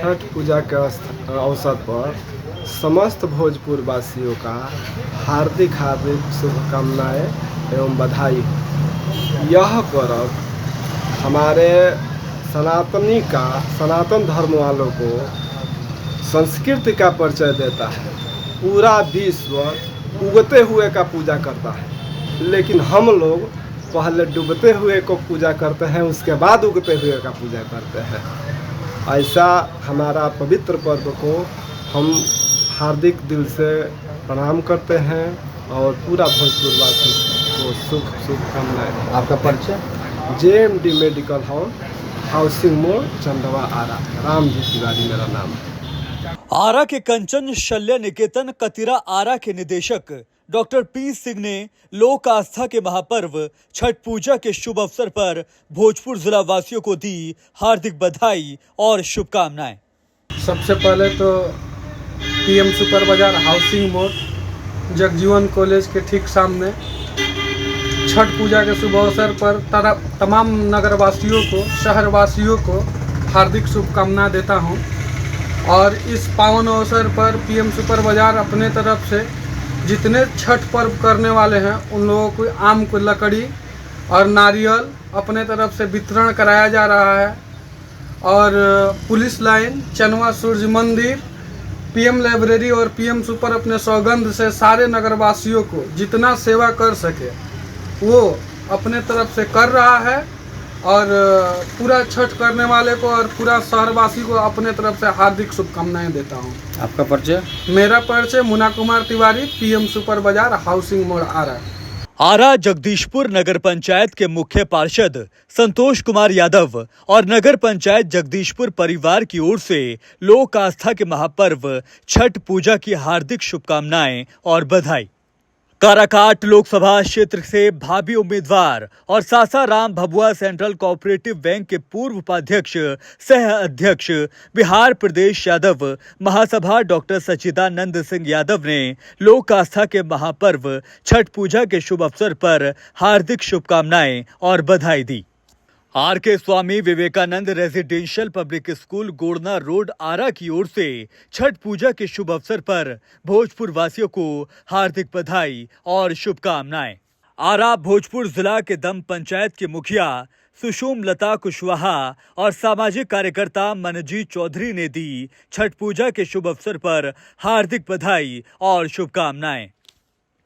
छठ पूजा के अवसर पर समस्त भोजपुर वासियों का हार्दिक हार्दिक शुभकामनाएं एवं बधाई हो। यह पर्व हमारे सनातन धर्म वालों को संस्कृति का परिचय देता है। पूरा विश्व उगते हुए का पूजा करता है, लेकिन हम लोग पहले डूबते हुए को पूजा करते हैं, उसके बाद उगते हुए का पूजा करते हैं। ऐसा हमारा पवित्र पर्व को हम हार्दिक दिल से प्रणाम करते हैं और पूरा भोजपुरवासी को शुभकामनाएं। आपका परिचय? JMD मेडिकल हॉल, हाउसिंग मोड़, चंदवा, आरा। राम जी तिवारी मेरा नाम है। आरा के कंचन शल्य निकेतन कतिरा आरा के निदेशक डॉक्टर P सिंह ने लोक आस्था के महापर्व छठ पूजा के शुभ अवसर पर भोजपुर जिला वासियों को दी हार्दिक बधाई और शुभकामनाएं। सबसे पहले तो PM सुपर बाजार हाउसिंग मोड़ जगजीवन कॉलेज के ठीक सामने छठ पूजा के शुभ अवसर पर तमाम नगरवासियों को, शहरवासियों को हार्दिक शुभकामना देता हूं। और इस पावन अवसर पर PM सुपर बाजार अपने तरफ से जितने छठ पर्व करने वाले हैं उन लोगों को आम को लकड़ी और नारियल अपने तरफ से वितरण कराया जा रहा है। और पुलिस लाइन, चनवा सूर्य मंदिर, PM लाइब्रेरी और PM सुपर अपने सौगंध से सारे नगरवासियों को जितना सेवा कर सके वो अपने तरफ से कर रहा है। और पूरा छठ करने वाले को और पूरा शहरवासी को अपने तरफ से हार्दिक शुभकामनाएं देता हूं। आपका परिचय? मेरा परिचय मुना कुमार तिवारी, PM सुपर बाजार हाउसिंग मोड़, आरा। आरा जगदीशपुर नगर पंचायत के मुख्य पार्षद संतोष कुमार यादव और नगर पंचायत जगदीशपुर परिवार की ओर से लोक आस्था के महापर्व छठ पूजा की हार्दिक शुभकामनाएं और बधाई। काराकाट लोकसभा क्षेत्र से भावी उम्मीदवार और Sasaram Bhabhua central cooperative bank के पूर्व उपाध्यक्ष सह अध्यक्ष बिहार प्रदेश यादव महासभा डॉक्टर सच्चिदानंद सिंह यादव ने लोक आस्था के महापर्व छठ पूजा के शुभ अवसर पर हार्दिक शुभकामनाएं और बधाई दी। RK Swami Vivekananda residential public school Godna road Ara की ओर से छठ पूजा के शुभ अवसर पर भोजपुर वासियों को हार्दिक बधाई और शुभकामनाएं। आरा भोजपुर जिला के दम पंचायत के मुखिया सुषुम लता कुशवाहा और सामाजिक कार्यकर्ता मनजीत चौधरी ने दी छठ पूजा के शुभ अवसर पर हार्दिक बधाई और शुभकामनाएं।